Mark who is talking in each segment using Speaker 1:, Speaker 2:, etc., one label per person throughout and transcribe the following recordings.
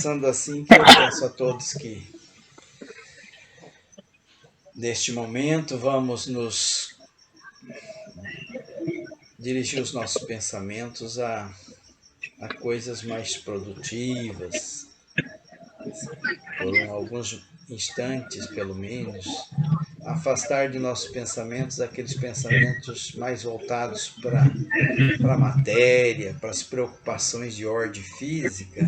Speaker 1: pensando assim que eu peço a todos que, neste momento, vamos nos dirigir os nossos pensamentos a coisas mais produtivas, por alguns instantes, pelo menos, afastar de nossos pensamentos aqueles pensamentos mais voltados para a matéria, para as preocupações de ordem física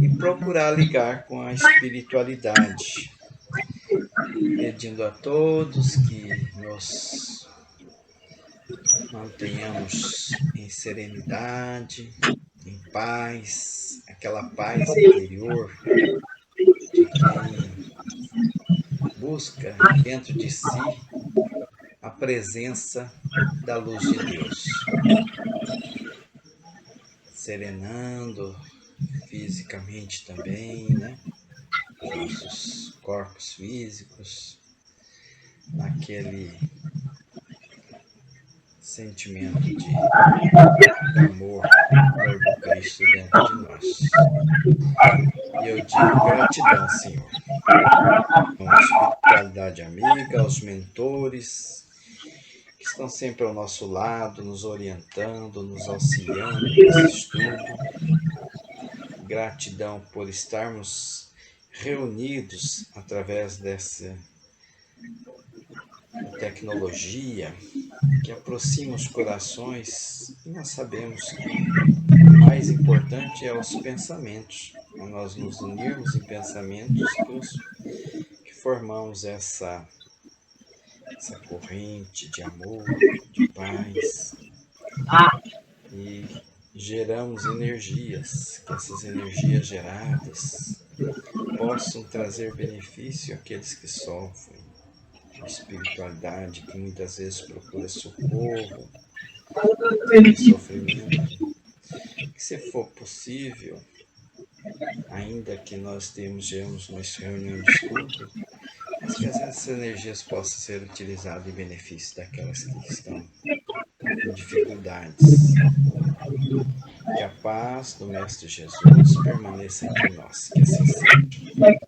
Speaker 1: e procurar ligar com a espiritualidade, pedindo a todos que nos mantenhamos em serenidade, em paz, aquela paz interior de quem busca dentro de si a presença da luz de Deus, serenando fisicamente também, né? Os nossos corpos físicos, naquele sentimento de amor do Cristo dentro de nós. E eu digo gratidão, Senhor, à espiritualidade amiga, aos mentores que estão sempre ao nosso lado, nos orientando, nos auxiliando nesse estudo. Gratidão por estarmos reunidos através dessa tecnologia que aproxima os corações, e nós sabemos que o mais importante é os pensamentos, a nós nos unirmos em pensamentos que formamos essa corrente de amor, de paz, e geramos energias, que essas energias geradas possam trazer benefício àqueles que sofrem, a espiritualidade que muitas vezes procura socorro, sofrimento, que se for possível, ainda que nós tenhamos uma reunião de estudo, mas que essas energias possam ser utilizadas em benefício daquelas que estão em dificuldades. Que a paz do Mestre Jesus permaneça entre nós, que assim seja.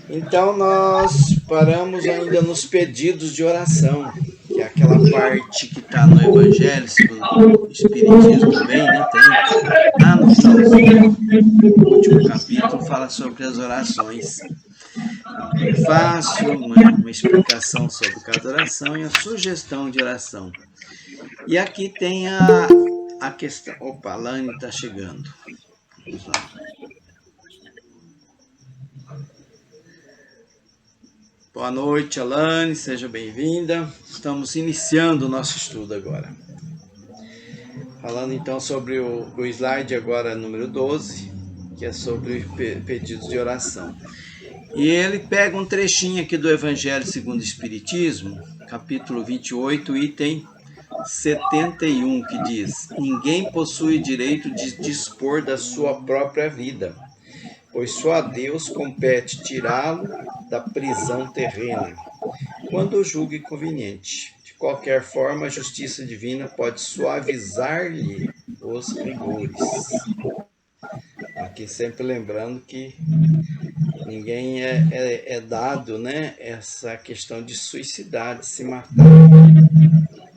Speaker 1: Então nós paramos ainda nos pedidos de oração, que é aquela parte que está no Evangelho, segundo o Espiritismo também, né? Tem no finalzinho, o último capítulo, fala sobre as orações. Fácil, uma explicação sobre cada oração e a sugestão de oração. E aqui tem a questão. Opa, a Lani está chegando. Vamos lá. Boa noite, Alane, seja bem-vinda. Estamos iniciando o nosso estudo agora. Falando então sobre o slide agora número 12, que é sobre pedidos de oração. E ele pega um trechinho aqui do Evangelho segundo o Espiritismo, capítulo 28, item 71, que diz: ninguém possui direito de dispor da sua própria vida, pois só a Deus compete tirá-lo da prisão terrena, quando julgue conveniente. De qualquer forma, a justiça divina pode suavizar-lhe os rigores. Aqui sempre lembrando que ninguém é dado, né, essa questão de suicidar, de se matar,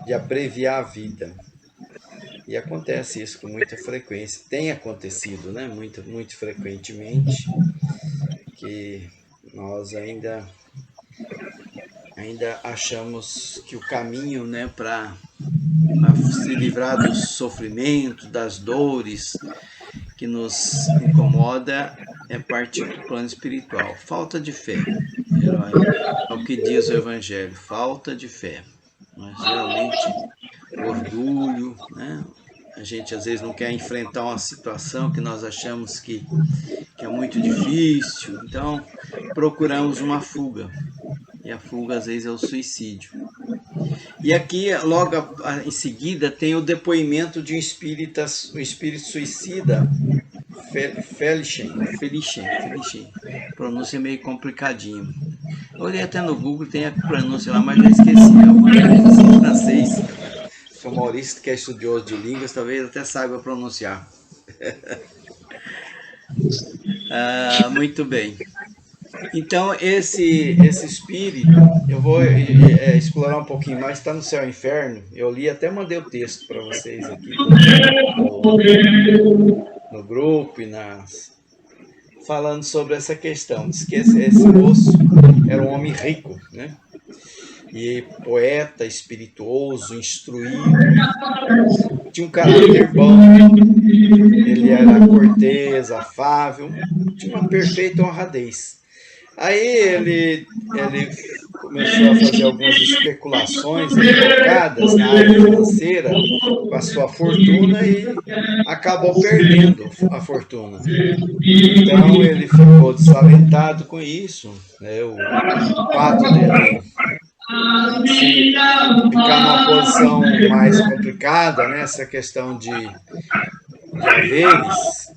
Speaker 1: de abreviar a vida. E acontece isso com muita frequência, tem acontecido, né, muito frequentemente, que nós ainda achamos que o caminho, né, para se livrar do sofrimento, das dores que nos incomoda, é partir para o plano espiritual. Falta de fé, é o que diz o Evangelho, falta de fé. Mas geralmente orgulho, né? A gente às vezes não quer enfrentar uma situação que nós achamos que é muito difícil, então procuramos uma fuga, e a fuga às vezes é o suicídio. E aqui logo em seguida tem o depoimento de um espírito suicida, Felichem, pronúncia meio complicadinho. Eu olhei até no Google, tem a pronúncia lá, mas já esqueci. Alguma coisa assim em francês. O Maurício, que é estudioso de línguas, talvez até saiba pronunciar. Muito bem. Então, esse espírito, eu vou explorar um pouquinho mais, está no Céu e Inferno. Eu li, até mandei o texto para vocês aqui no grupo e falando sobre essa questão. Diz que esse moço era um homem rico, né? E poeta, espirituoso, instruído, tinha um caráter bom, ele era cortês, afável, tinha uma perfeita honradez. Aí ele começou a fazer algumas especulações equivocadas na área financeira com a sua fortuna e acabou perdendo a fortuna. Então ele ficou desalentado com isso, né? O fato dele se ficar numa posição mais complicada, né? Essa questão de haveres,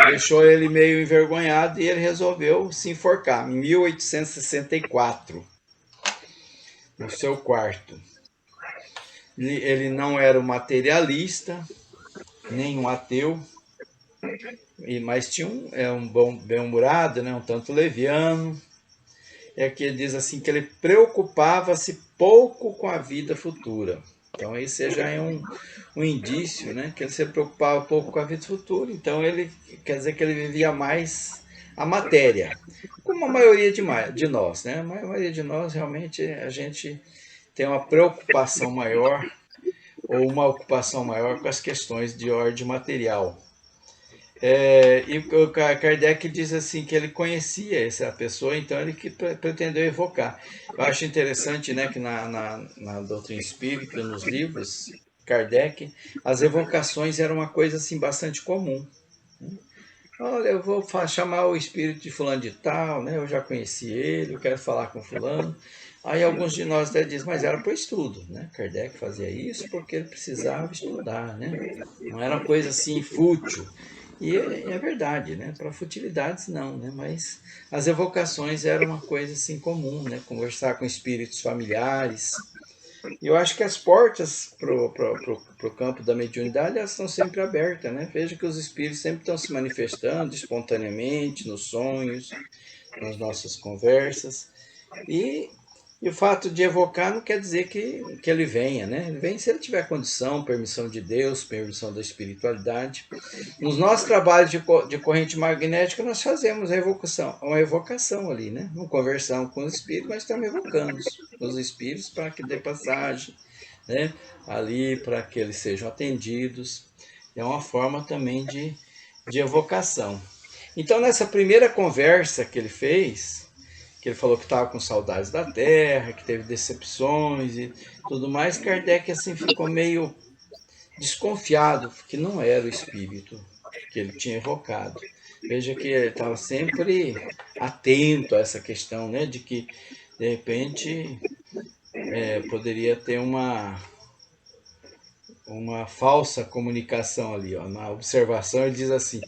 Speaker 1: deixou ele meio envergonhado e ele resolveu se enforcar em 1864, no seu quarto. Ele não era um materialista, nem um ateu, mas tinha um bom bem-humorado, né, um tanto leviano. É que ele diz assim que ele preocupava-se pouco com a vida futura. Então esse já é um indício, né, que ele se preocupava pouco com a vida futura. Então ele quer dizer que ele vivia mais a matéria, como a maioria de nós, né? A maioria de nós realmente a gente tem uma preocupação maior ou uma ocupação maior com as questões de ordem material. E o Kardec diz assim que ele conhecia essa pessoa, então ele que pretendeu evocar. Eu acho interessante, né, que na doutrina espírita, nos livros, Kardec, as evocações eram uma coisa assim bastante comum. Olha, eu vou chamar o espírito de fulano de tal, né? Eu já conheci ele, eu quero falar com fulano. Aí alguns de nós até dizem, mas era para estudo, né? Kardec fazia isso porque ele precisava estudar, né? Não era uma coisa assim fútil. E é verdade, né? Para futilidades não, né? Mas as evocações eram uma coisa assim comum, né? Conversar com espíritos familiares. E eu acho que as portas pro campo da mediunidade elas estão sempre abertas, né? Veja que os espíritos sempre estão se manifestando espontaneamente nos sonhos, nas nossas conversas. E e o fato de evocar não quer dizer que ele venha, né? Ele vem se ele tiver condição, permissão de Deus, permissão da espiritualidade. Nos nossos trabalhos de corrente magnética, nós fazemos uma evocação ali, né? Não conversamos com os espíritos, mas estamos evocando os espíritos para que dê passagem, né? Ali para que eles sejam atendidos. É uma forma também de evocação. Então, nessa primeira conversa que ele fez, que ele falou que estava com saudades da Terra, que teve decepções e tudo mais, Kardec assim ficou meio desconfiado, que não era o espírito que ele tinha evocado. Veja que ele estava sempre atento a essa questão, né, de que de repente poderia ter uma falsa comunicação ali. Ó. Na observação ele diz assim: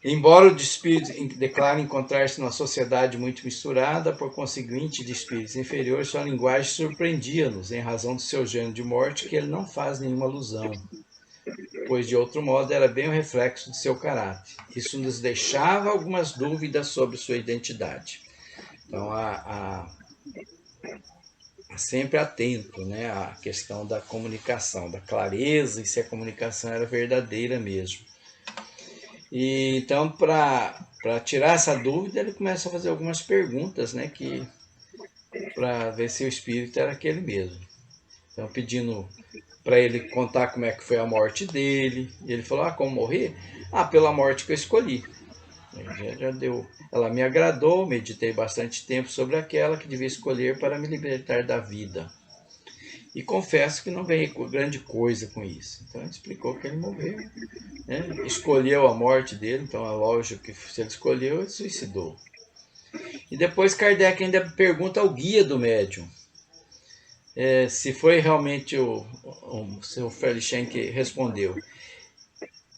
Speaker 1: embora o de espírito declare encontrar-se numa sociedade muito misturada, por conseguinte, de espíritos inferiores, sua linguagem surpreendia-nos, em razão do seu gênero de morte, que ele não faz nenhuma alusão, pois de outro modo era bem o reflexo de seu caráter. Isso nos deixava algumas dúvidas sobre sua identidade. Então, sempre atento, né, à questão da comunicação, da clareza e se a comunicação era verdadeira mesmo. E então, para tirar essa dúvida, ele começa a fazer algumas perguntas, né, para ver se o espírito era aquele mesmo. Então, pedindo para ele contar como é que foi a morte dele. E ele falou: como morrer? Pela morte que eu escolhi. Já deu. Ela me agradou, meditei bastante tempo sobre aquela que devia escolher para me libertar da vida. E confesso que não ganhei grande coisa com isso. Então ele explicou que ele morreu, né? Escolheu a morte dele, então é lógico que se ele escolheu, ele suicidou. E depois Kardec ainda pergunta ao guia do médium se foi realmente o seu Felicien que respondeu.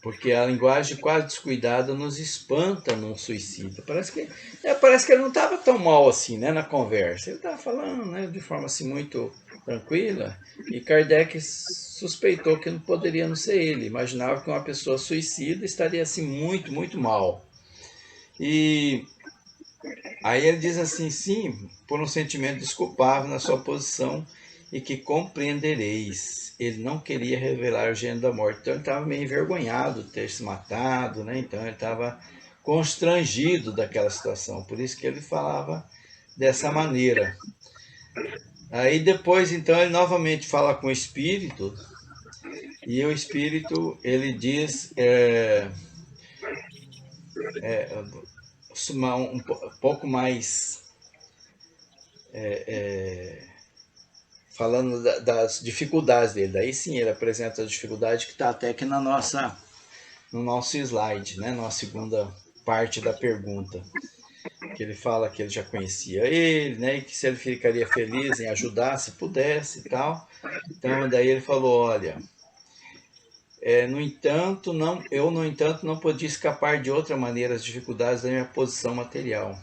Speaker 1: Porque a linguagem quase descuidada nos espanta num suicídio. Parece que ele não estava tão mal assim, né, na conversa. Ele estava falando, né, de forma assim muito tranquila. E Kardec suspeitou que não poderia não ser ele. Imaginava que uma pessoa suicida estaria assim muito, muito mal. E aí ele diz assim, sim, por um sentimento desculpável na sua posição e que compreendereis. Ele não queria revelar o gênero da morte, então ele estava meio envergonhado de ter se matado, né? Então ele estava constrangido daquela situação, por isso que ele falava dessa maneira. Aí depois, então, ele novamente fala com o espírito, e o espírito, ele diz um pouco mais falando das dificuldades dele. Daí sim, ele apresenta as dificuldades que está até aqui no nosso slide, né? Na segunda parte da pergunta. Que ele fala que ele já conhecia ele, né? E que se ele ficaria feliz em ajudar, se pudesse e tal. Então, daí ele falou, olha, no entanto, não podia escapar de outra maneira as dificuldades da minha posição material.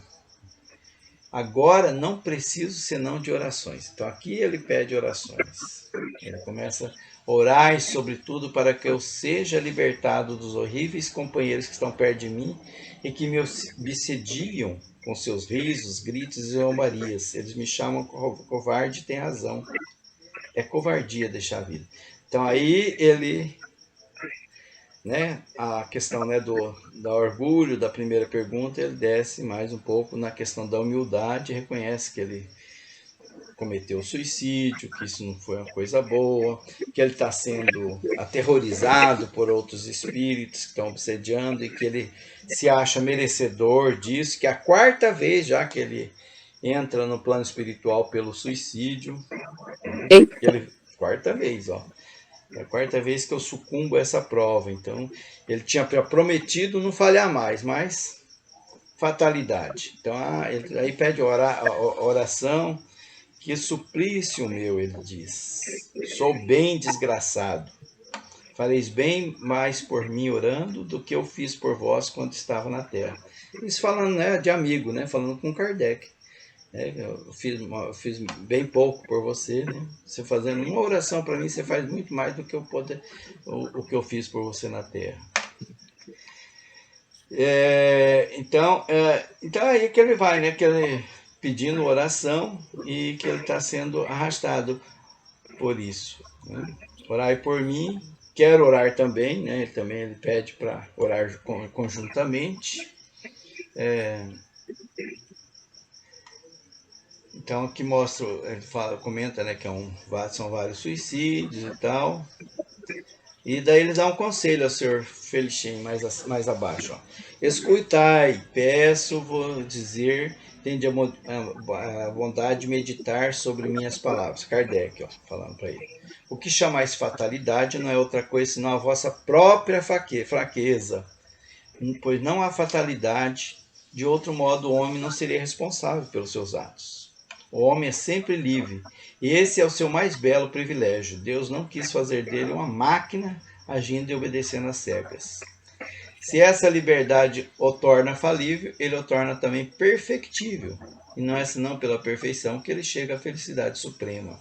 Speaker 1: Agora não preciso senão de orações. Então aqui ele pede orações. Ele começa a orar, sobretudo, para que eu seja libertado dos horríveis companheiros que estão perto de mim e que me obsediam com seus risos, gritos e zombarias. Eles me chamam covarde e tem razão. É covardia deixar a vida. Então aí ele, né, a questão, né, do orgulho da primeira pergunta, ele desce mais um pouco na questão da humildade, reconhece que ele cometeu suicídio, que isso não foi uma coisa boa, que ele está sendo aterrorizado por outros espíritos que estão obsediando e que ele se acha merecedor disso, que é a quarta vez já que ele entra no plano espiritual pelo suicídio, né? Que ele, quarta vez, ó. É a quarta vez que eu sucumbo a essa prova. Então, ele tinha prometido não falhar mais, mas fatalidade. Então, ele aí pede oração. Que suplício meu, ele diz. Sou bem desgraçado. Fareis bem mais por mim orando do que eu fiz por vós quando estava na terra. Isso falando, né, de amigo, né? Falando com Kardec. Eu fiz bem pouco por você, né? Você fazendo uma oração para mim, você faz muito mais do que o que eu fiz por você na terra. Então é aí que ele vai, né? Que ele pedindo oração e que ele está sendo arrastado por isso, né? Orai por mim, quero orar também, né? Ele pede para orar conjuntamente. Então aqui mostra, ele comenta, né, que são vários suicídios e tal. E daí ele dá um conselho ao senhor Felichem, mais abaixo. Ó. Escutai, peço, vou dizer, tende a bondade de meditar sobre minhas palavras. Kardec, ó, falando para ele. O que chamais fatalidade não é outra coisa senão a vossa própria fraqueza, pois não há fatalidade, de outro modo o homem não seria responsável pelos seus atos. O homem é sempre livre, e esse é o seu mais belo privilégio. Deus não quis fazer dele uma máquina agindo e obedecendo às cegas. Se essa liberdade o torna falível, ele o torna também perfectível, e não é senão pela perfeição que ele chega à felicidade suprema.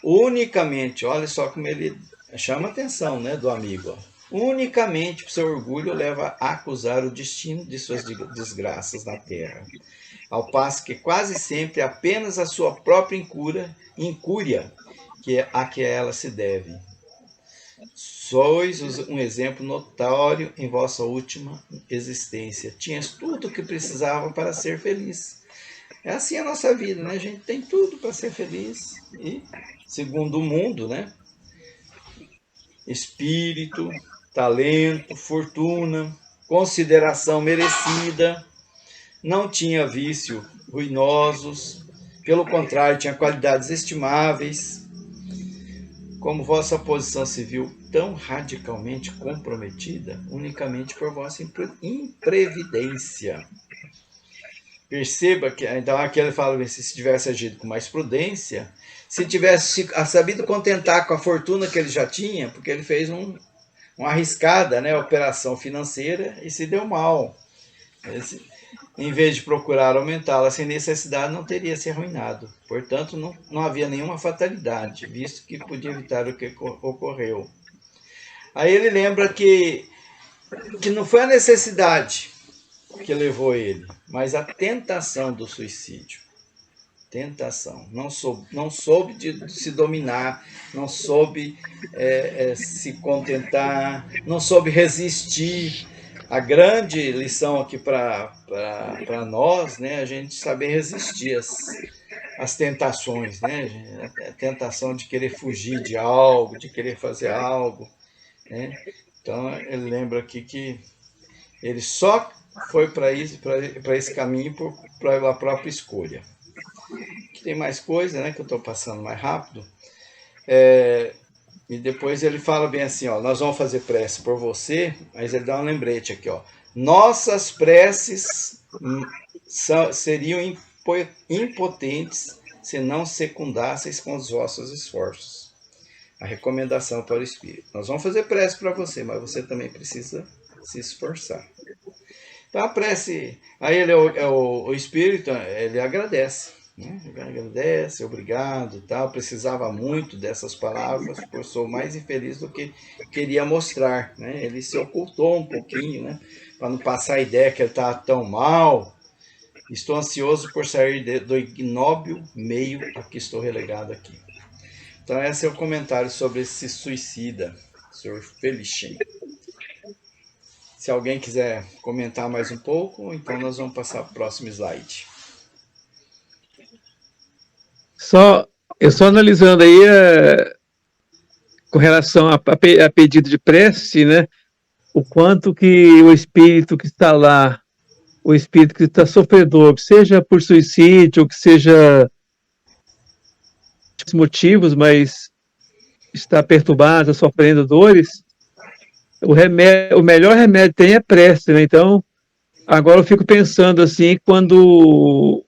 Speaker 1: Unicamente, olha só como ele chama a atenção, né, do amigo. Ó. Unicamente o seu orgulho leva a acusar o destino de suas desgraças na terra, ao passo que quase sempre apenas a sua própria incúria a que ela se deve. Sois um exemplo notório em vossa última existência. Tinhas tudo o que precisava para ser feliz. É assim a nossa vida, né? A gente tem tudo para ser feliz. E, segundo o mundo, né? Espírito, talento, fortuna, consideração merecida, não tinha vício ruinosos, pelo contrário, tinha qualidades estimáveis. Como vossa posição se viu tão radicalmente comprometida, unicamente por vossa imprevidência. Perceba que, então aqui ele fala, se tivesse agido com mais prudência, se tivesse sabido contentar com a fortuna que ele já tinha, porque ele fez uma arriscada, né, operação financeira e se deu mal. Em vez de procurar aumentá-la sem necessidade, não teria se arruinado. Portanto, não havia nenhuma fatalidade, visto que podia evitar o que ocorreu. Aí ele lembra que não foi a necessidade que levou ele, mas a tentação do suicídio. Tentação. Não soube de se dominar, não soube se contentar, não soube resistir. A grande lição aqui para nós, né, a gente saber resistir às tentações, né? A tentação de querer fugir de algo, de querer fazer algo, né? Então ele lembra aqui que ele só foi para esse caminho pela própria escolha. Aqui tem mais coisa, né, que eu estou passando mais rápido. E depois ele fala bem assim, ó, nós vamos fazer prece por você, mas ele dá um lembrete aqui, ó. Nossas preces seriam impotentes se não secundasseis com os vossos esforços. A recomendação para o Espírito. Nós vamos fazer prece para você, mas você também precisa se esforçar. Então a prece, aí ele o Espírito, ele agradece. Né? Ele agradece, obrigado, tal. Precisava muito dessas palavras, porque eu sou mais infeliz do que queria mostrar. Né? Ele se ocultou um pouquinho, né? Para não passar a ideia que ele estava tão mal. Estou ansioso por sair do ignóbil meio a que estou relegado aqui. Então esse é o comentário sobre esse suicida, Sr. Felicien. Se alguém quiser comentar mais um pouco, então nós vamos passar para o próximo slide.
Speaker 2: Eu só analisando aí com relação a pedido de prece, né? O quanto que o espírito que está lá, o espírito que está sofredor, que seja por suicídio, ou que seja motivos, mas está perturbado, sofrendo dores, o melhor remédio tem é prece, né? Então, agora eu fico pensando assim, quando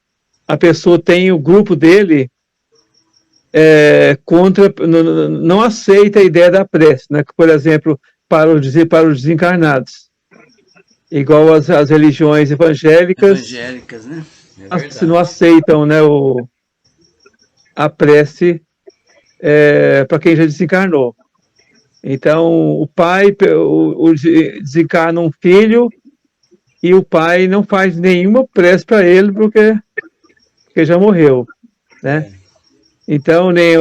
Speaker 2: a pessoa tem o grupo dele não aceita a ideia da prece, né? Por exemplo, para os desencarnados. Igual as religiões evangélicas,
Speaker 1: né? É
Speaker 2: se não
Speaker 1: verdade.
Speaker 2: aceitam, né, a prece para quem já desencarnou. Então, o pai desencarna um filho e o pai não faz nenhuma prece para ele porque já morreu, né? Então, nem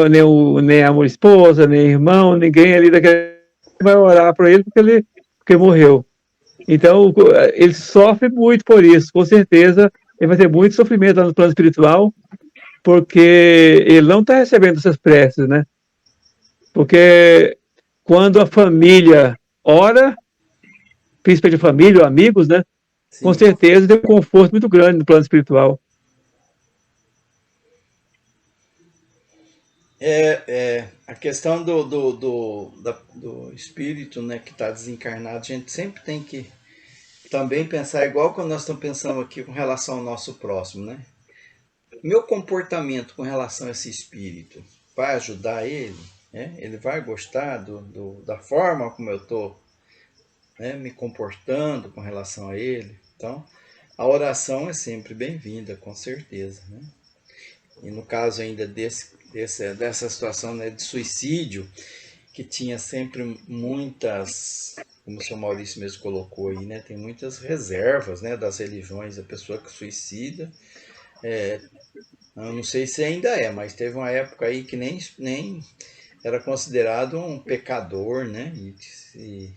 Speaker 2: a esposa, nem irmão, ninguém ali daquele vai orar para ele porque morreu. Então, ele sofre muito por isso. Com certeza, ele vai ter muito sofrimento lá no plano espiritual, porque ele não está recebendo essas preces, né? Porque quando a família ora, principalmente a família ou amigos, né?
Speaker 1: Sim.
Speaker 2: Com certeza tem um conforto muito grande no plano espiritual.
Speaker 1: A questão do espírito, né, que está desencarnado, a gente sempre tem que também pensar igual quando nós estamos pensando aqui com relação ao nosso próximo, né? Meu comportamento com relação a esse espírito vai ajudar ele? Né? Ele vai gostar da forma como eu estou, né, me comportando com relação a ele? Então, a oração é sempre bem-vinda, com certeza, né? E no caso ainda dessa situação, né, de suicídio, que tinha sempre muitas, como o senhor Maurício mesmo colocou aí, né, tem muitas reservas, né, das religiões, a pessoa que suicida, eu não sei se ainda mas teve uma época aí que nem era considerado um pecador, né, e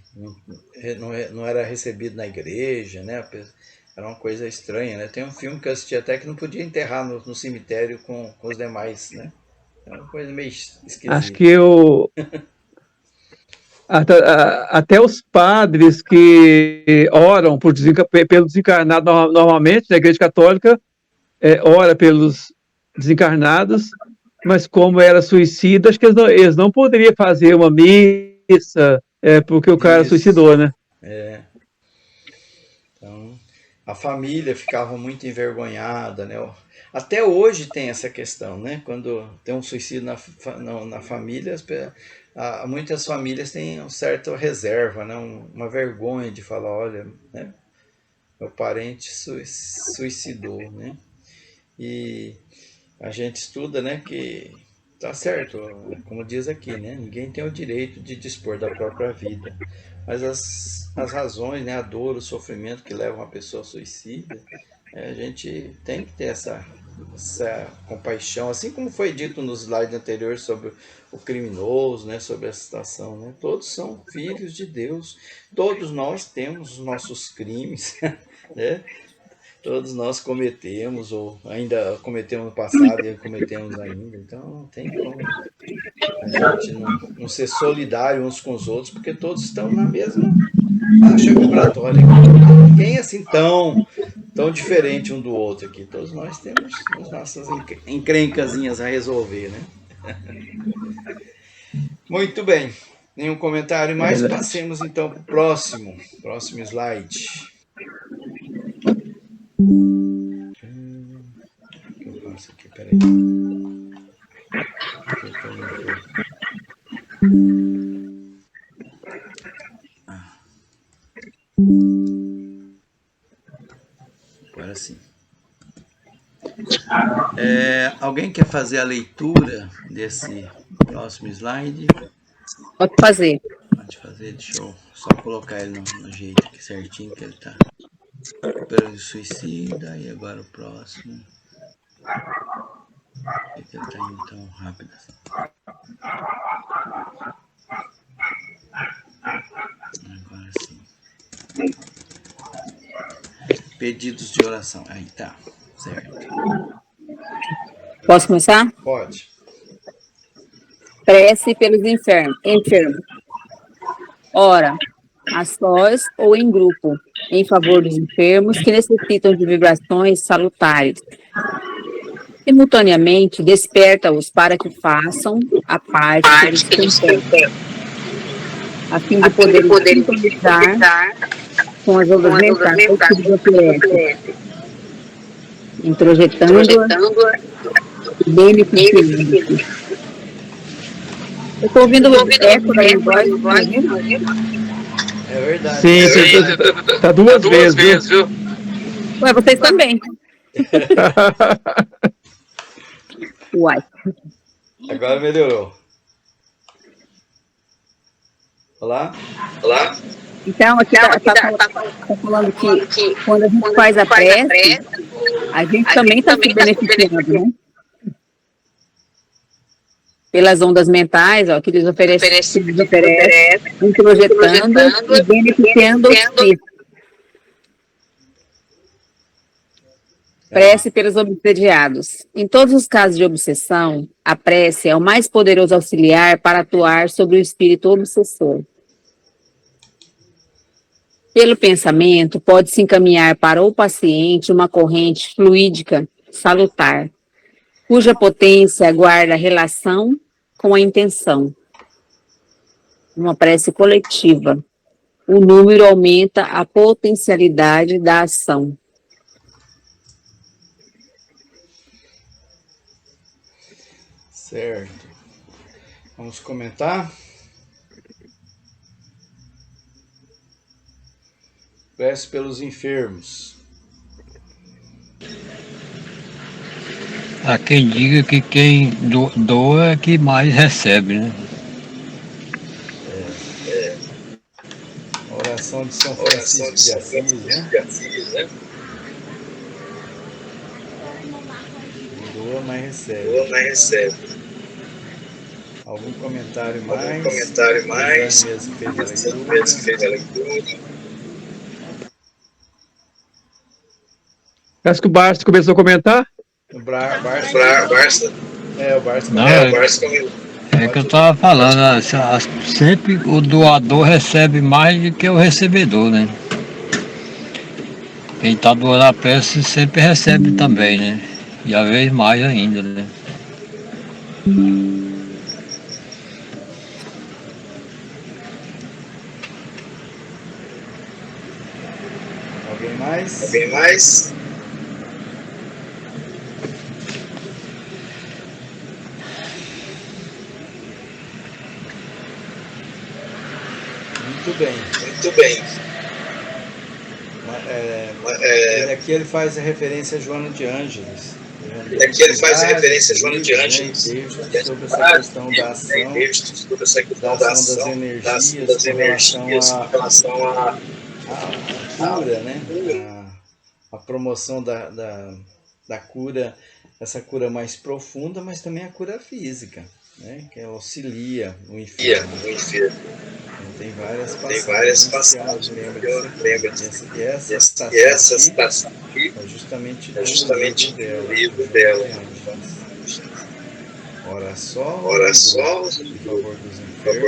Speaker 1: não era recebido na igreja, né, era uma coisa estranha, né? Tem um filme que eu assisti até que não podia enterrar no cemitério com os demais, né? É uma coisa meio
Speaker 2: Acho
Speaker 1: esquisita.
Speaker 2: que até os padres que oram pelo desencarnado normalmente, na Igreja Católica, ora pelos desencarnados, mas como era suicida, acho que eles não poderiam fazer uma missa porque o cara
Speaker 1: Isso.
Speaker 2: suicidou, né?
Speaker 1: Então, a família ficava muito envergonhada, né? Até hoje tem essa questão, né? Quando tem um suicídio na família, muitas famílias têm uma certa reserva, né? Uma vergonha de falar, olha, né? Meu parente suicidou, né? E a gente estuda, né, que tá certo, como diz aqui, né? Ninguém tem o direito de dispor da própria vida. Mas as razões, né, a dor, o sofrimento que levam a pessoa a suicida, a gente tem que ter essa compaixão, assim como foi dito no slide anterior sobre o criminoso, né, sobre a situação, né? Todos são filhos de Deus, todos nós temos os nossos crimes, né? Todos nós cometemos, ou ainda cometemos no passado e cometemos ainda, então não tem como a gente não ser solidário uns com os outros, porque todos estão na mesma faixa vibratória. Ninguém é assim tão diferente um do outro aqui. Todos nós temos as nossas encrencazinhas a resolver, né? Muito bem. Nenhum comentário mais? Passemos então para o próximo slide. O que eu faço aqui? Peraí. Agora sim. Alguém quer fazer a leitura desse próximo slide?
Speaker 3: Pode fazer.
Speaker 1: Pode fazer, deixa eu só colocar ele no jeito aqui certinho que ele tá. Pelo suicida, e agora o próximo. Por que ele tá indo tão rápido assim? Agora sim. Pedidos de oração. Aí tá, certo.
Speaker 3: Posso começar?
Speaker 1: Pode.
Speaker 3: Prece pelos enfermos. Ora, a sós ou em grupo, em favor dos enfermos que necessitam de vibrações salutares. Simultaneamente, desperta-os para que façam a parte que lhes compete, a fim de poderem sintonizar com as ondas mentais que lhes oferecem, introjetando-a e beneficiando-se. Eu estou ouvindo eco da minha voz,
Speaker 1: É verdade.
Speaker 2: Sim, tá duas vezes, viu?
Speaker 3: Ué, vocês também. Uai.
Speaker 1: Agora melhorou. Olá?
Speaker 3: Então, aqui está falando que quando a gente faz a prece, a gente também está se beneficiando, né? Pelas ondas mentais, ó, que eles oferecem, introjetando e beneficiando-se. Prece pelos obsediados. Em todos os casos de obsessão, a prece é o mais poderoso auxiliar para atuar sobre o espírito obsessor. Pelo pensamento, pode-se encaminhar para o paciente uma corrente fluídica salutar, cuja potência guarda relação com a intenção. Uma prece coletiva. O número aumenta a potencialidade da ação.
Speaker 1: Certo. Vamos comentar? Prece pelos enfermos.
Speaker 4: Há quem diga que quem doa é que mais recebe, né?
Speaker 1: A oração de São Francisco de Assis, né? Doa, mas recebe. Algum comentário mais? Mesmo fez a leitura.
Speaker 2: Acho que o Barça começou a comentar.
Speaker 1: O Barça. O Barça.
Speaker 4: Não, é que eu estava falando, sempre o doador recebe mais do que o recebedor, né? Quem está doando a prece sempre recebe também, né? E às vezes mais ainda, né?
Speaker 1: Alguém mais? Muito bem. Aqui ele faz a referência a Joana de Ângeles. E aqui ele faz referência a Joana de Ângeles, sobre essa questão da ação das energias com relação à cura, né? A promoção da cura, essa cura mais profunda, mas também a cura física, né? Que auxilia o enfermo. Tem várias passagens que eu lembro e essa citação aqui é justamente do livro dela. Ora só em favor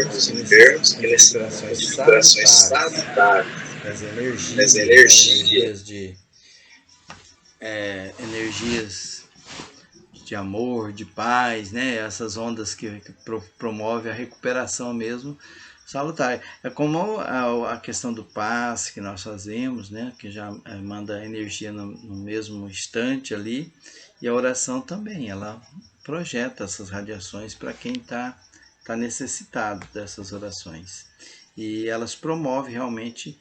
Speaker 1: dos enfermos que necessitam de vibrações salutares, as energias de amor, de paz, né? Essas ondas que promovem a recuperação mesmo salutar. É como a questão do passe que nós fazemos, né? Que já manda energia no mesmo instante ali, e a oração também, ela projeta essas radiações para quem está necessitado dessas orações. E elas promovem realmente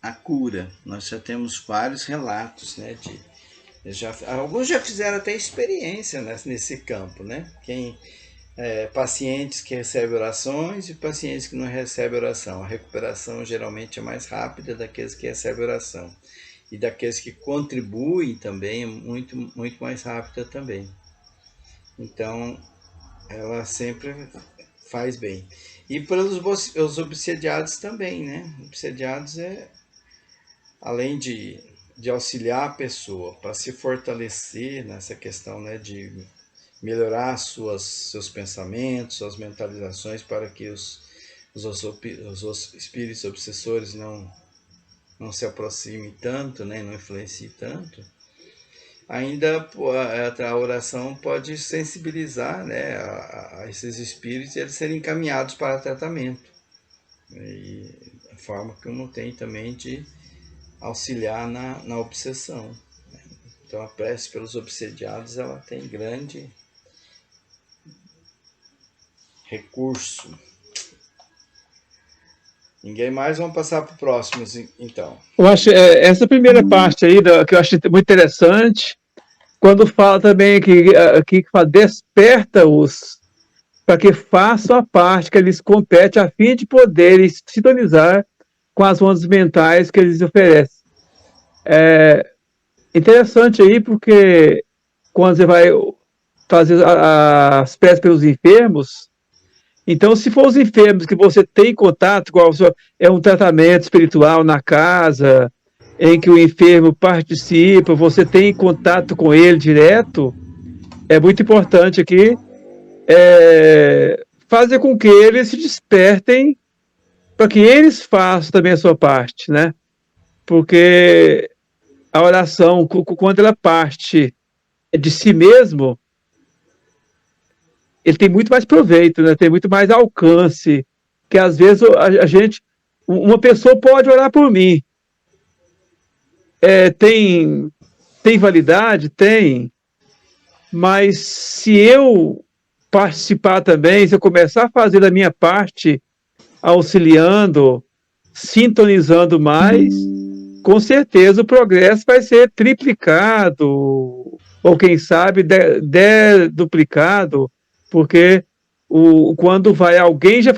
Speaker 1: a cura. Nós já temos vários relatos, né? Alguns já fizeram até experiência nesse campo, né? Pacientes que recebem orações e pacientes que não recebem oração. A recuperação geralmente é mais rápida daqueles que recebem oração. E daqueles que contribuem também é muito, muito mais rápida também. Então, ela sempre faz bem. E para os obsediados também, né? Obsediados além de auxiliar a pessoa para se fortalecer nessa questão, né, de melhorar seus pensamentos, suas mentalizações, para que os espíritos obsessores não se aproximem tanto, né, não influenciem tanto. Ainda a oração pode sensibilizar, né, a esses espíritos e eles serem encaminhados para tratamento. E a forma que uno tem também de auxiliar na obsessão. Então a prece pelos obsediados, ela tem grande recurso. Ninguém mais? Vamos passar para o próximo, então.
Speaker 2: Eu acho essa primeira parte aí, que eu achei muito interessante, quando fala também que fala, desperta-os para que façam a parte que lhes compete a fim de poderem sintonizar com as ondas mentais que eles oferecem. É interessante aí, porque quando você vai fazer as preces pelos enfermos, então, se for os enfermos que você tem contato com um tratamento espiritual na casa, em que o enfermo participa, você tem contato com ele direto, é muito importante aqui fazer com que eles se despertem para que eles façam também a sua parte, né? Porque a oração, quando ela parte de si mesmo, ele tem muito mais proveito, né? Tem muito mais alcance, que às vezes uma pessoa pode orar por mim. Tem validade? Tem. Mas se eu participar também, se eu começar a fazer a minha parte, auxiliando, sintonizando mais, com certeza o progresso vai ser triplicado, ou quem sabe deduplicado, porque quando vai alguém já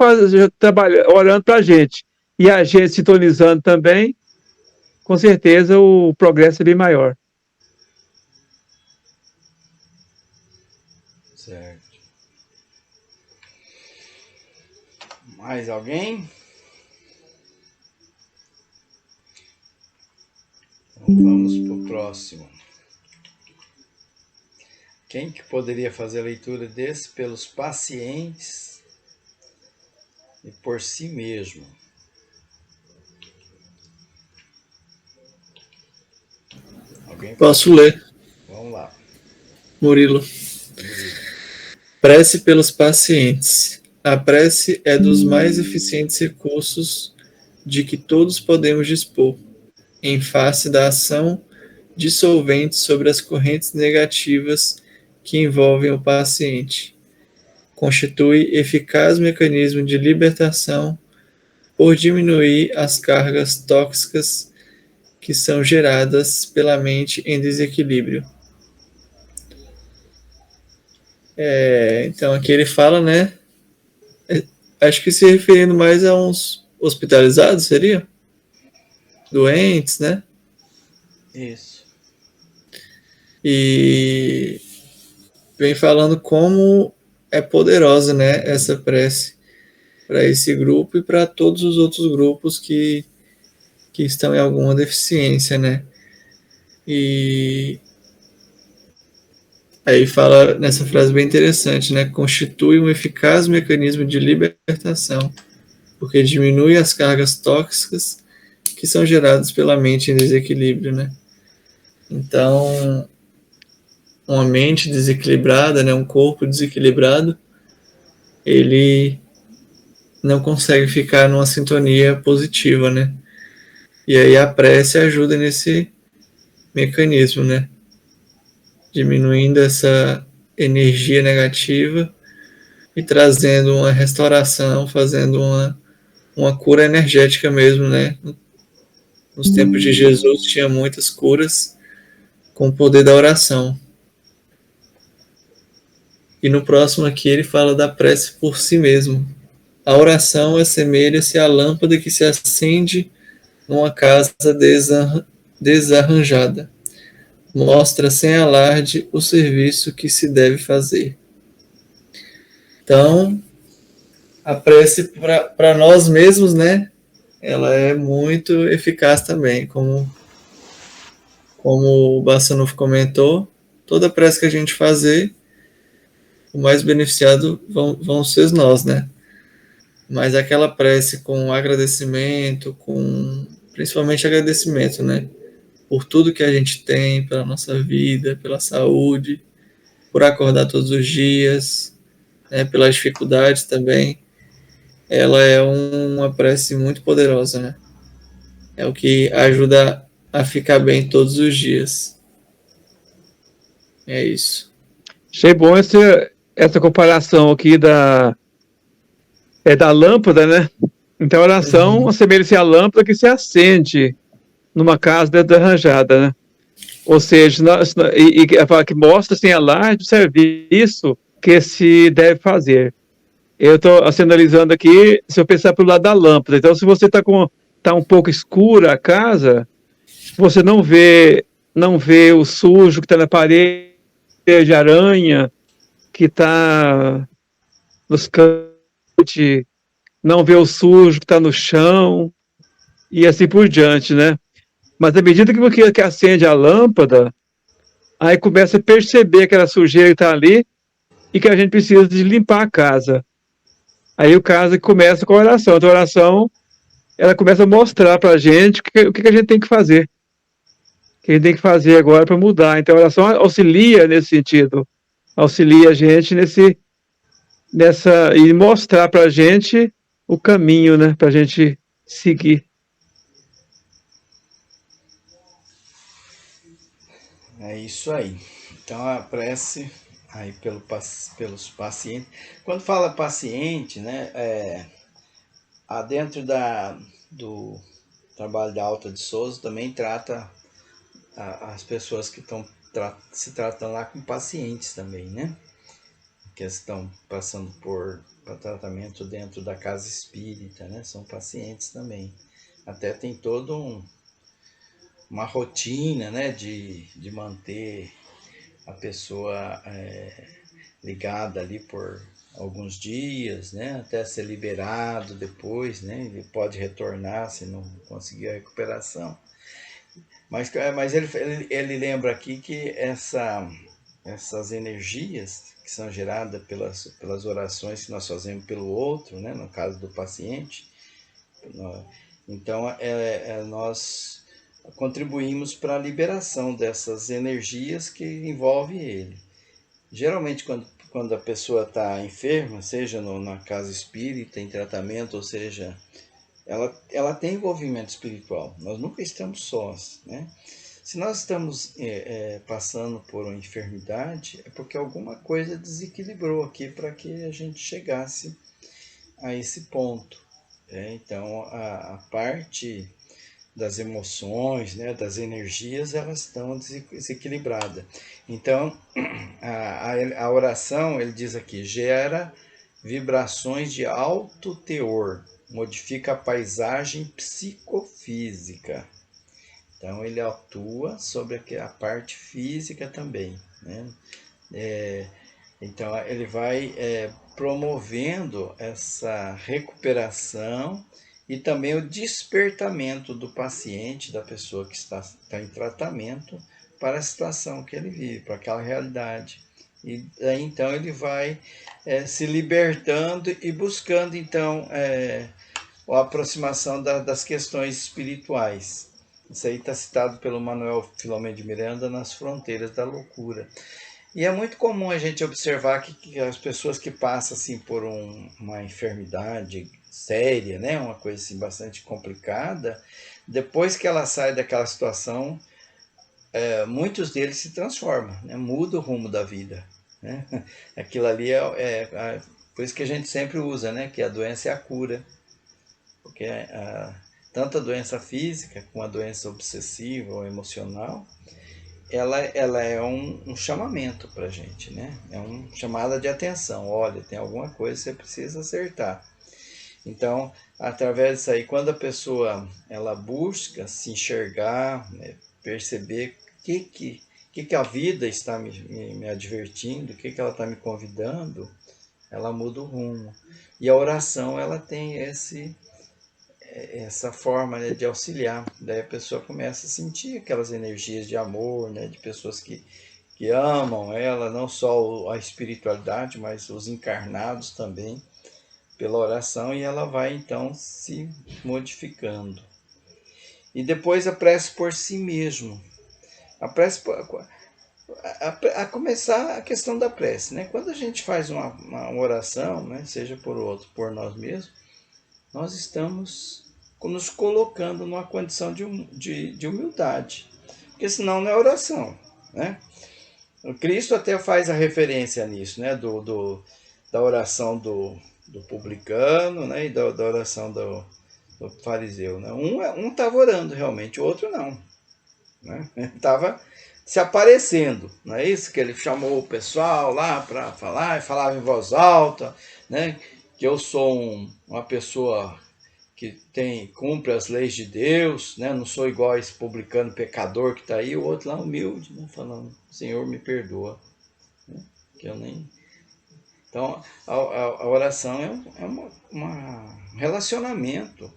Speaker 2: trabalha, orando para a gente, e a gente sintonizando também, com certeza o progresso é bem maior.
Speaker 1: Certo. Mais alguém? Então vamos para o próximo. Quem que poderia fazer a leitura desse pelos pacientes e por si mesmo? Alguém?
Speaker 5: Posso ler.
Speaker 1: Vamos lá.
Speaker 5: Murilo. Prece pelos pacientes. A prece é dos mais eficientes recursos de que todos podemos dispor, em face da ação dissolvente sobre as correntes negativas que envolvem o paciente. Constitui eficaz mecanismo de libertação por diminuir as cargas tóxicas que são geradas pela mente em desequilíbrio. Então aqui ele fala, né? Acho que se referindo mais a uns hospitalizados, seria? Doentes, né?
Speaker 1: Isso.
Speaker 5: E vem falando como é poderosa, né, essa prece para esse grupo e para todos os outros grupos que estão em alguma deficiência, né? E aí fala nessa frase bem interessante, né? Constitui um eficaz mecanismo de libertação, porque diminui as cargas tóxicas que são geradas pela mente em desequilíbrio, né? Então, uma mente desequilibrada, né, um corpo desequilibrado, ele não consegue ficar numa sintonia positiva, né? E aí a prece ajuda nesse mecanismo, né? Diminuindo essa energia negativa e trazendo uma restauração, fazendo uma cura energética mesmo, né? Nos tempos de Jesus tinha muitas curas com o poder da oração. E no próximo aqui ele fala da prece por si mesmo. A oração assemelha-se à lâmpada que se acende numa casa desarranjada. Mostra sem alarde o serviço que se deve fazer. Então, a prece para nós mesmos, né? Ela é muito eficaz também, como o Bassanufo comentou. Toda prece que a gente fazer, o mais beneficiado vão ser nós, né? Mas aquela prece com agradecimento, com principalmente agradecimento, né? Por tudo que a gente tem, pela nossa vida, pela saúde, por acordar todos os dias, né? Pelas dificuldades também. Ela é uma prece muito poderosa, né? É o que ajuda a ficar bem todos os dias. É isso.
Speaker 2: Achei bom essa comparação aqui da lâmpada, né? Então, a oração assemelha-se à lâmpada que se acende numa casa desarranjada, né? Ou seja, que mostra sem alarde o serviço que se deve fazer. Eu estou analisando aqui, se eu pensar pelo lado da lâmpada. Então, se você tá um pouco escura a casa, você não vê o sujo que está na parede de aranha, que está nos cantos, não vê o sujo que está no chão, e assim por diante, né? Mas à medida que acende a lâmpada, aí começa a perceber aquela sujeira que está ali e que a gente precisa de limpar a casa. Aí o caso começa com a oração. Então a oração, ela começa a mostrar para a gente o que a gente tem que fazer. O que a gente tem que fazer agora para mudar. Então a oração auxilia nesse sentido. Auxilia a gente e mostrar para a gente o caminho, né? Para a gente seguir.
Speaker 1: É isso aí. Então a prece aí pelos pacientes. Quando fala paciente, né, dentro do trabalho da Alta de Souza também trata as pessoas que estão se tratando lá com pacientes também, né? Que estão passando por tratamento dentro da casa espírita, né? São pacientes também. Até tem todo uma rotina, né? De manter a pessoa ligada ali por alguns dias, né? Até ser liberado depois, né? Ele pode retornar se não conseguir a recuperação. Mas ele lembra aqui que essas energias que são geradas pelas orações que nós fazemos pelo outro, né? No caso do paciente, então nós contribuímos para a liberação dessas energias que envolvem ele. Geralmente, quando a pessoa está enferma, seja na casa espírita, em tratamento, ou seja, ela tem envolvimento espiritual. Nós nunca estamos sós, né? Se nós estamos passando por uma enfermidade, é porque alguma coisa desequilibrou aqui para que a gente chegasse a esse ponto. Então, a parte das emoções, né, das energias, elas estão desequilibradas. Então, a oração, ele diz aqui, gera vibrações de alto teor, modifica a paisagem psicofísica. Então, ele atua sobre a parte física também, né? Então, ele vai promovendo essa recuperação e também o despertamento do paciente, da pessoa que está em tratamento, para a situação que ele vive, para aquela realidade. E aí, então, ele vai se libertando e buscando, então, a aproximação das questões espirituais. Isso aí está citado pelo Manuel Filomeno de Miranda nas Fronteiras da Loucura. E é muito comum a gente observar que as pessoas que passam assim, por uma enfermidade séria, né, uma coisa assim, bastante complicada, depois que ela sai daquela situação, muitos deles se transformam, né, muda o rumo da vida. Né? Aquilo ali por isso que a gente sempre usa, né, que a doença é a cura. Porque tanto a doença física como a doença obsessiva ou emocional, ela é um chamamento para a gente, né? É um chamada de atenção. Olha, tem alguma coisa que você precisa acertar. Então, através disso aí, quando a pessoa ela busca se enxergar, né, perceber o que a vida está me advertindo, o que ela está me convidando, ela muda o rumo. E a oração, ela tem essa forma, né, de auxiliar. Daí a pessoa começa a sentir aquelas energias de amor, né, de pessoas que amam ela, não só a espiritualidade, mas os encarnados também, pela oração, e ela vai então se modificando. E depois a prece por si mesmo. A prece, a começar a questão da prece, né? Quando a gente faz uma oração, né, seja por outro, por nós mesmos, nós estamos nos colocando numa condição de humildade, porque senão não é oração, né? O Cristo até faz a referência nisso, né? Da oração do publicano, né? E da oração do fariseu, né? Um estava orando realmente, o outro não, né? Estava se aparecendo, não é isso? Que ele chamou o pessoal lá para falar, e falava em voz alta, né? Que eu sou uma pessoa que cumpre as leis de Deus, né? Não sou igual a esse publicano pecador que está aí, o outro lá humilde, né? Falando, Senhor, me perdoa. Né? Que eu nem... Então, a oração é um relacionamento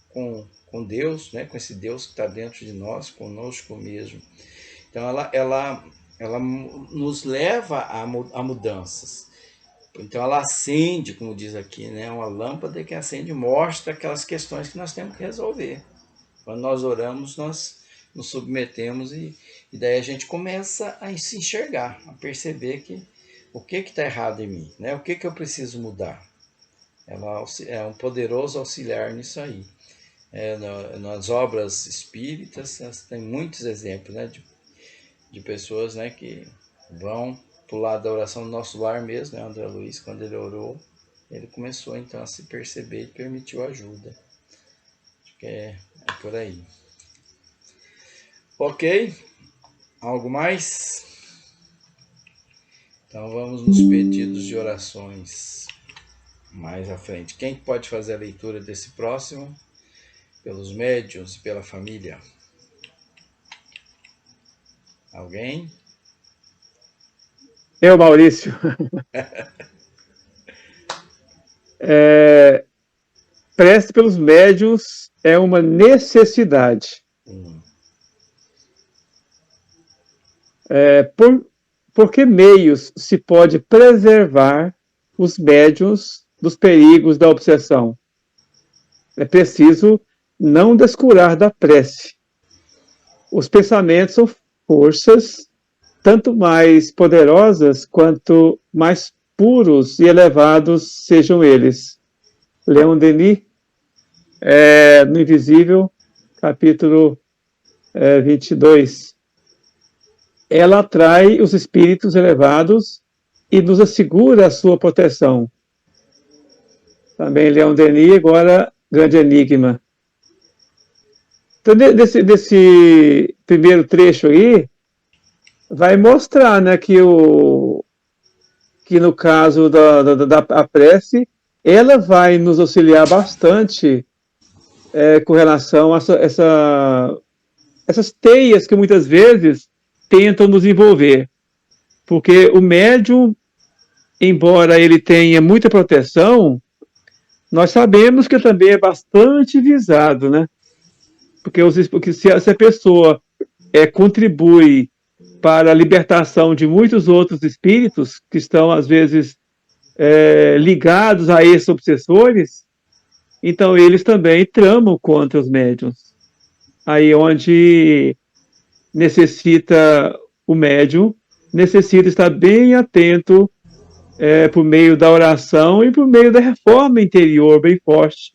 Speaker 1: com Deus, né? Com esse Deus que está dentro de nós, conosco mesmo. Então, ela nos leva a mudanças. Então ela acende, como diz aqui, né, uma lâmpada que acende e mostra aquelas questões que nós temos que resolver. Quando nós oramos, nós nos submetemos e daí a gente começa a se enxergar, a perceber o que está errado em mim, né? O que eu preciso mudar. Ela é um poderoso auxiliar nisso aí. Nas obras espíritas, tem muitos exemplos, né, de pessoas, né, que vão pro lado da oração do Nosso Lar mesmo, né? André Luiz, quando ele orou, ele começou então a se perceber e permitiu ajuda. Acho que é por aí. Ok? Algo mais? Então vamos nos pedidos de orações mais à frente. Quem pode fazer a leitura desse próximo? Pelos médiuns e pela família? Alguém?
Speaker 2: Eu, Maurício. Prece pelos médiuns é uma necessidade. Por que meios se pode preservar os médiuns dos perigos da obsessão? É preciso não descurar da prece. Os pensamentos são forças tanto mais poderosas quanto mais puros e elevados sejam eles. Leon Denis, no Invisível, capítulo 22. Ela atrai os espíritos elevados e nos assegura a sua proteção. Também Leon Denis, agora, Grande Enigma. Então, desse primeiro trecho aí, vai mostrar, né, que no caso da prece, ela vai nos auxiliar bastante com relação a essas teias que muitas vezes tentam nos envolver. Porque o médium, embora ele tenha muita proteção, nós sabemos que também é bastante visado, né? Porque se a pessoa contribui para a libertação de muitos outros espíritos que estão, às vezes, ligados a esses obsessores, então eles também tramam contra os médiuns. Aí onde necessita o médium, necessita estar bem atento por meio da oração e por meio da reforma interior bem forte,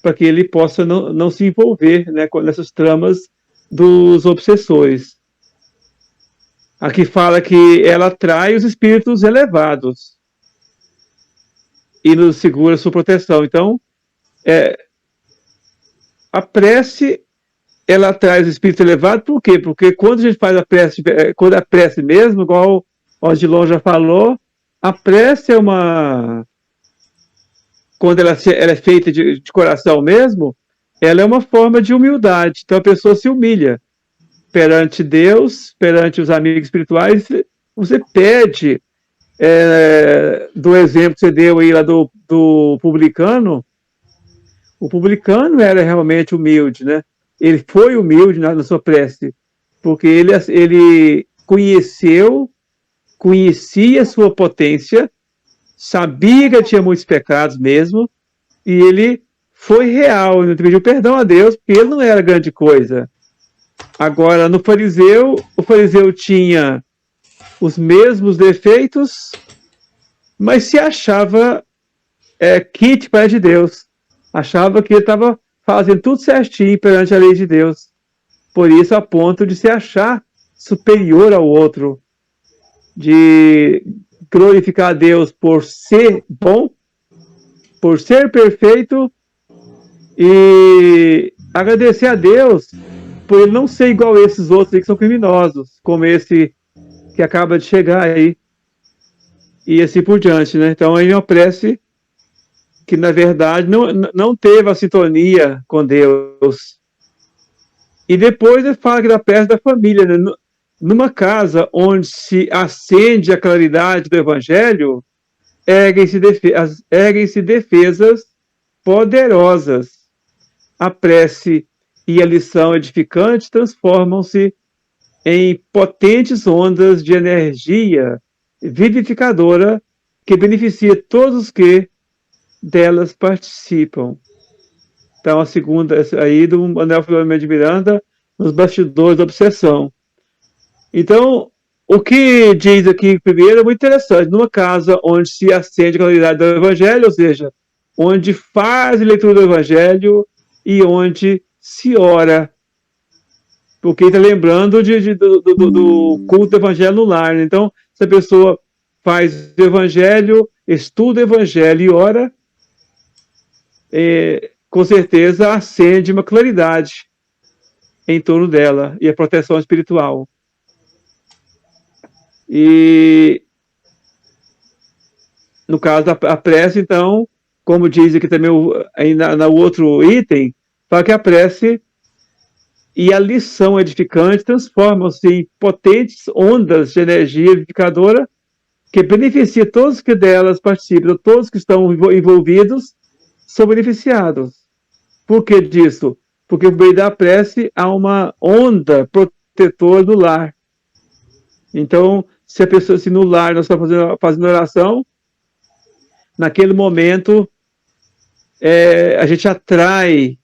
Speaker 2: para que ele possa não se envolver, né, nessas tramas dos obsessores. Aqui fala que ela atrai os espíritos elevados e nos segura sua proteção. Então, a prece, ela atrai os espíritos elevados, por quê? Porque quando a gente faz a prece, quando a prece mesmo, igual o Odilon já falou, a prece quando ela é feita de coração mesmo, ela é uma forma de humildade. Então a pessoa se humilha perante Deus, perante os amigos espirituais. Você pede, do exemplo que você deu aí lá do publicano, o publicano era realmente humilde, né? Ele foi humilde na sua prece, porque ele conhecia a sua potência, sabia que tinha muitos pecados mesmo, e ele foi real, ele pediu perdão a Deus, porque ele não era grande coisa. Agora, no fariseu, o fariseu tinha os mesmos defeitos, mas se achava quite para de Deus. Achava que ele estava fazendo tudo certinho perante a lei de Deus. Por isso, a ponto de se achar superior ao outro, de glorificar a Deus por ser bom, por ser perfeito, e agradecer a Deus por ele não ser igual a esses outros aí que são criminosos, como esse que acaba de chegar aí, e assim por diante, né? Então, aí é uma prece que, na verdade, não teve a sintonia com Deus. E depois ele fala que da prece da família, né? Numa casa onde se acende a claridade do Evangelho, erguem-se defesas poderosas. A prece e a lição edificante transformam-se em potentes ondas de energia vivificadora que beneficia todos os que delas participam. Então, a segunda, aí do Manuel Filomeno de Miranda, nos bastidores da obsessão. Então, o que diz aqui primeiro é muito interessante. Numa casa onde se acende a claridade do Evangelho, ou seja, onde faz a leitura do Evangelho e onde se ora. Porque está lembrando do culto do Evangelho no lar. Né? Então, se a pessoa faz o Evangelho, estuda o Evangelho e ora, com certeza acende uma claridade em torno dela e a proteção espiritual. E no caso da prece, então, como diz aqui também no outro item, fala que a prece e a lição edificante transformam-se em potentes ondas de energia edificadora que beneficia todos que delas participam, todos que estão envolvidos são beneficiados. Por que disso? Porque por meio da prece há uma onda protetora do lar. Então, se no lar nós estamos fazendo oração, naquele momento a gente atrai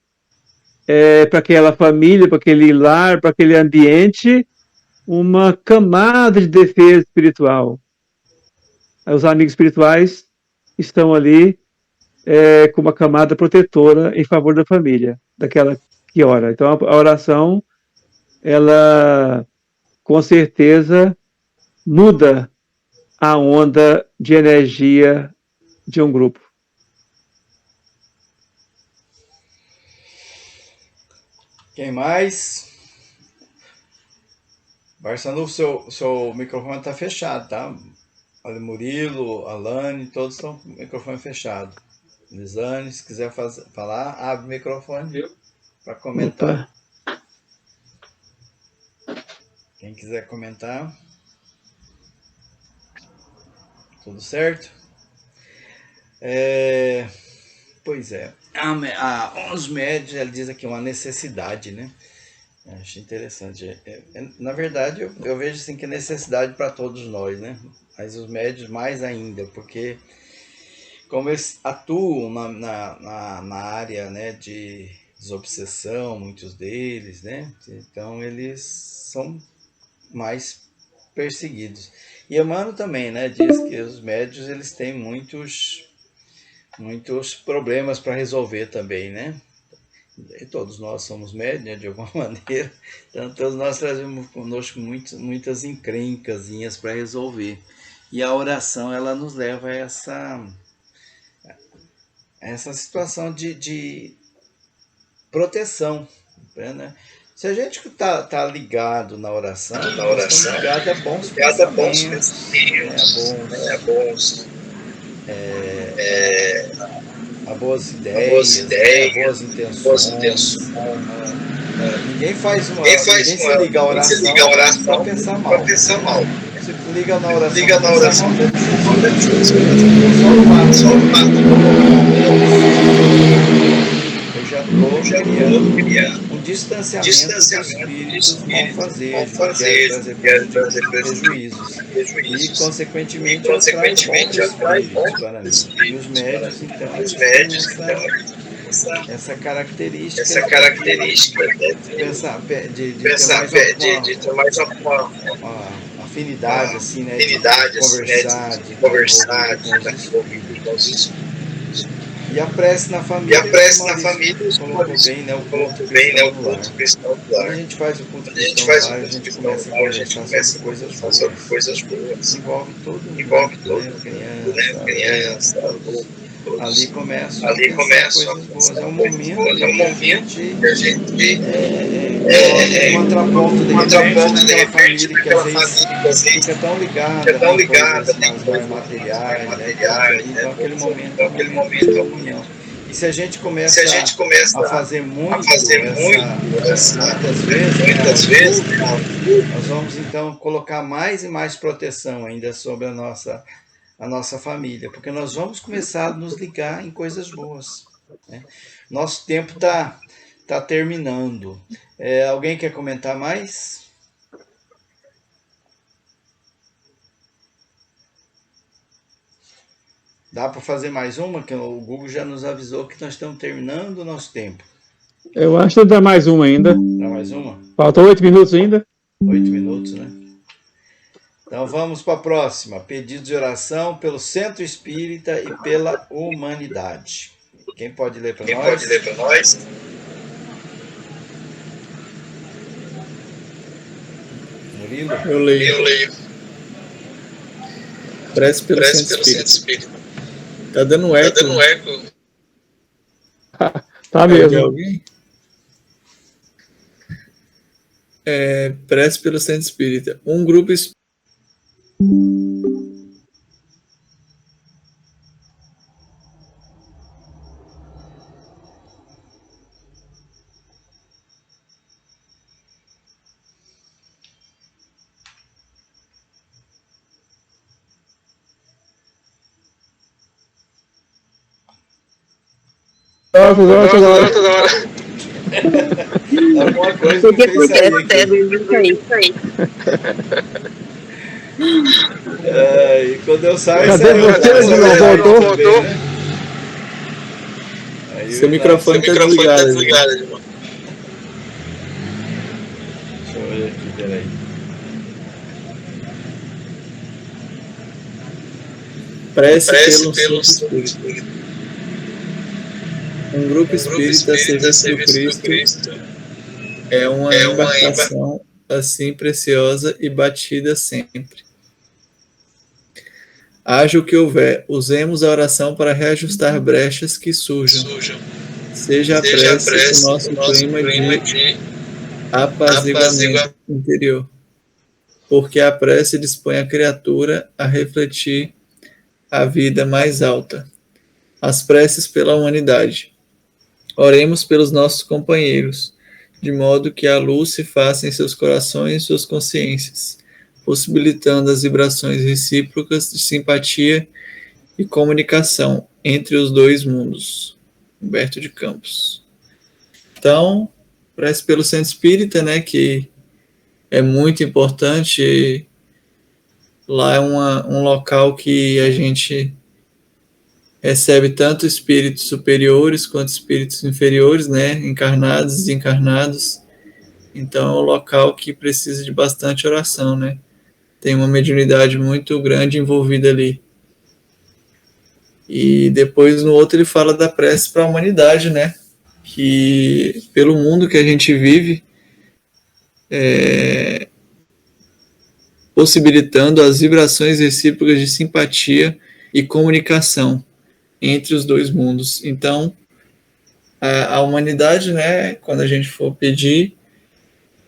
Speaker 2: para aquela família, para aquele lar, para aquele ambiente, uma camada de defesa espiritual. Os amigos espirituais estão ali com uma camada protetora em favor da família, daquela que ora. Então, a oração, ela, com certeza, muda a onda de energia de um grupo.
Speaker 1: Quem mais? Barçanu, seu microfone está fechado, tá? Olha, Murilo, Alane, todos estão com o microfone fechado. Lisane, se quiser falar, abre o microfone para comentar.
Speaker 2: Opa.
Speaker 1: Quem quiser comentar. Tudo certo? Pois é. Os médios, ele diz aqui, uma necessidade, né? Acho interessante. Na verdade, eu vejo assim que é necessidade para todos nós, né? Mas os médios mais ainda, porque como eles atuam na área, né, de desobsessão, muitos deles, né? Então eles são mais perseguidos. E Emmanuel também, né, diz que os médios eles têm muitos problemas para resolver também, né? E todos nós somos médios, né, de alguma maneira, então todos nós trazemos conosco muitas encrencazinhas para resolver. E a oração, ela nos leva a essa situação de proteção, né? Se a gente tá ligado na oração, ligado a bons pensamentos, a boas ideias, a boas intenções. Ninguém se liga à oração para pensar mal. Se liga na oração para pensar mal, só o mato. Eu já estou criando um distanciamento dos espíritos vão fazer, trazer prejuízos. E, consequentemente, eu trago bons espíritos para mim. E os médios, então, essa característica de ter mais uma afinidade, assim, né? De conversar, de estar envolvido com os espíritos. E a prece na família, colocou bem, né, o culto cristão do lar. Quando a gente faz o culto cristão do lar, a gente começa a conversar sobre coisas boas. Envolve todo mundo, né? Criança, adulto. Ali começam a pensar coisas boas. É um momento que a gente contraponto de repente naquela família que às vezes fica tão ligada nas coisas materiais, né? Então aquele momento é uma comunhão. E se a gente começa a fazer muitas vezes, nós vamos então colocar mais e mais proteção ainda sobre a nossa família, porque nós vamos começar a nos ligar em coisas boas, né? Nosso tempo tá terminando. Alguém quer comentar mais? Dá para fazer mais uma? Que o Google já nos avisou que nós estamos terminando o nosso tempo.
Speaker 2: Eu acho que dá mais uma ainda.
Speaker 1: Dá mais uma?
Speaker 2: Faltam 8 minutos ainda.
Speaker 1: 8 minutos, né? Então vamos para a próxima. Pedidos de oração pelo Centro Espírita e pela humanidade. Quem pode ler para nós? Murilo?
Speaker 5: Eu leio. Prece pelo Centro Espírita. Tá dando eco.
Speaker 2: Tá mesmo.
Speaker 5: Alguém? Prece pelo Centro Espírita. Um grupo espírita.
Speaker 2: Toda hora.
Speaker 1: Alguma coisa que fez sair aqui. E quando eu saio,
Speaker 2: Cadê você? Não voltou?
Speaker 5: Seu microfone está desligado.
Speaker 1: Deixa eu olhar aqui, peraí.
Speaker 5: Prece pelo Centro Espírita. Um grupo espírita a serviço do Cristo é uma embarcação assim preciosa e batida sempre. Haja o que houver, usemos a oração para reajustar brechas que surjam. Seja a prece o nosso clima de apaziguamento interior, porque a prece dispõe a criatura a refletir a vida mais alta. As preces pela humanidade. Oremos pelos nossos companheiros, de modo que a luz se faça em seus corações e suas consciências, possibilitando as vibrações recíprocas de simpatia e comunicação entre os dois mundos. Humberto de Campos. Então, prece pelo Centro Espírita, né, que é muito importante. Lá é um local que a gente recebe tanto espíritos superiores quanto espíritos inferiores, né, encarnados e desencarnados. Então é um local que precisa de bastante oração, né? Tem uma mediunidade muito grande envolvida ali. E depois no outro ele fala da prece para a humanidade, né? Que pelo mundo que a gente vive, possibilitando as vibrações recíprocas de simpatia e comunicação entre os dois mundos. Então, a humanidade, né, quando a gente for pedir,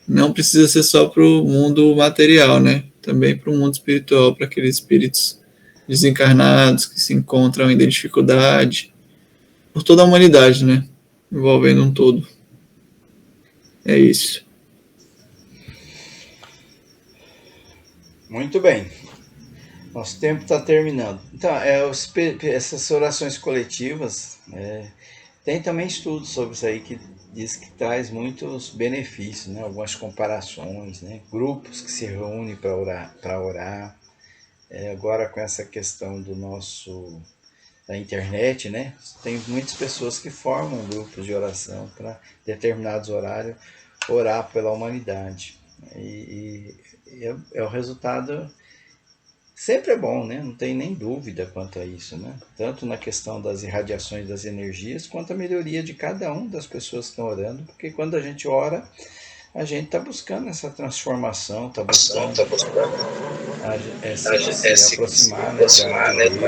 Speaker 5: não precisa ser só para o mundo material, né? Também para o mundo espiritual, para aqueles espíritos desencarnados que se encontram em dificuldade, por toda a humanidade, né? Envolvendo um todo. É isso.
Speaker 1: Muito bem. Nosso tempo está terminando. Então, essas orações coletivas, tem também estudos sobre isso aí que diz que traz muitos benefícios, né? Algumas comparações, né? Grupos que se reúnem para orar. Agora com essa questão da internet, né? Tem muitas pessoas que formam grupos de oração para determinados horários orar pela humanidade. E o resultado sempre é bom, né? Não tem nem dúvida quanto a isso, né? Tanto na questão das irradiações das energias, quanto a melhoria de cada uma das pessoas que estão orando, porque quando a gente ora, a gente está buscando essa transformação, está buscando se aproximar, né, de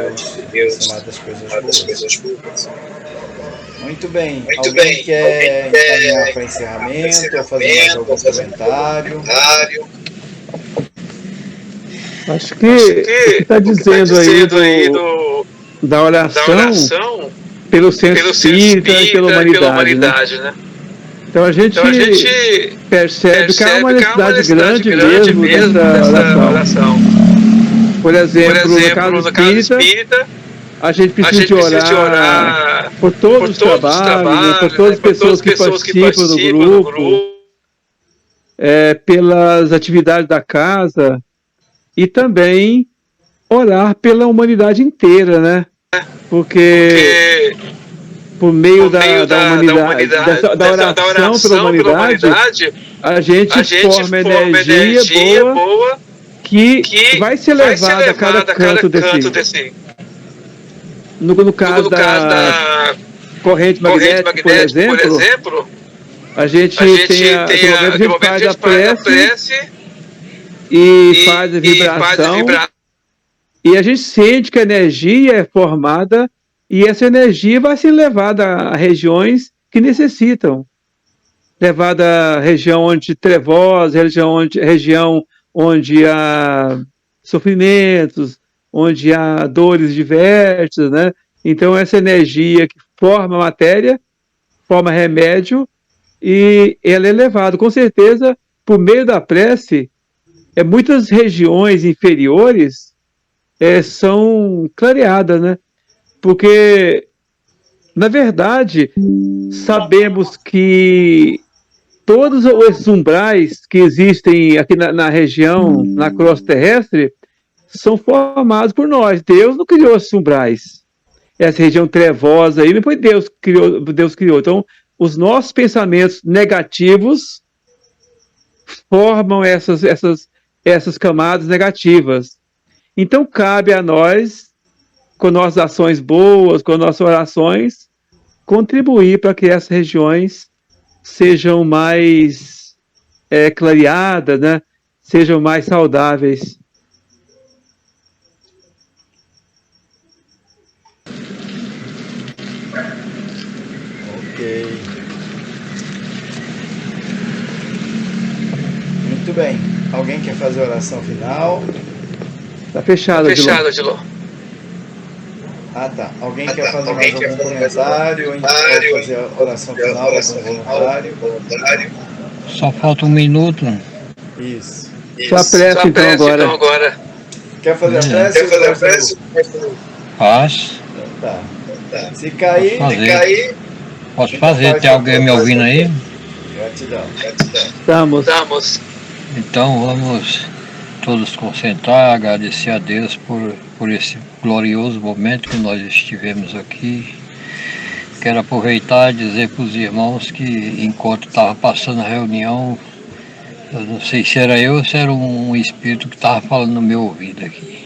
Speaker 1: Deus, aproximar das coisas boas. Muito bem. Alguém quer encaminhar para encerramento ou fazer mais algum comentário?
Speaker 2: Acho que o que está dizendo aí da oração pelo Centro Espírita e pela humanidade, né? Então a gente percebe que há uma necessidade grande mesmo dessa oração. Por exemplo, no caso espírita, a gente precisa de orar por todos os trabalhos, né, por todas as pessoas que participam do grupo, pelas atividades da casa, e também orar pela humanidade inteira, né? Porque por meio da oração pela humanidade, a gente forma energia boa que vai ser levada a cada canto desse. No caso da corrente magnética, por exemplo, a gente faz a prece e faz a vibração, e a gente sente que a energia é formada e essa energia vai ser levada a regiões que necessitam. Levada a região onde trevosa, região onde há sofrimentos, onde há dores diversas, né? Então essa energia que forma matéria, forma remédio, e ela é levada, com certeza, por meio da prece, muitas regiões inferiores são clareadas, né? Porque, na verdade, sabemos que todos esses umbrais que existem aqui na região, na crosta terrestre, são formados por nós. Deus não criou esses umbrais. Essa região trevosa aí não foi Deus que criou. Então, os nossos pensamentos negativos formam essas camadas negativas. Então, cabe a nós, com nossas ações boas, com nossas orações, contribuir para que essas regiões sejam mais clareadas, né? Sejam mais saudáveis.
Speaker 1: Ok. bem. Alguém quer fazer a oração final?
Speaker 2: Tá fechado,
Speaker 5: Adilon.
Speaker 1: Ah, tá. Alguém quer fazer mais algum comentário? Ou fazer a oração final, algum voluntário?
Speaker 4: Só falta um minuto.
Speaker 1: Isso.
Speaker 2: Só a prece, então, agora.
Speaker 1: Quer fazer a prece?
Speaker 4: Faz.
Speaker 1: Tá. Se cair,
Speaker 4: Posso fazer? Tem alguém me ouvindo aí?
Speaker 1: gratidão.
Speaker 2: Estamos.
Speaker 4: Então vamos todos concentrar, agradecer a Deus por esse glorioso momento que nós estivemos aqui. Quero aproveitar e dizer para os irmãos que enquanto estava passando a reunião, eu não sei se era eu ou se era um espírito que estava falando no meu ouvido aqui.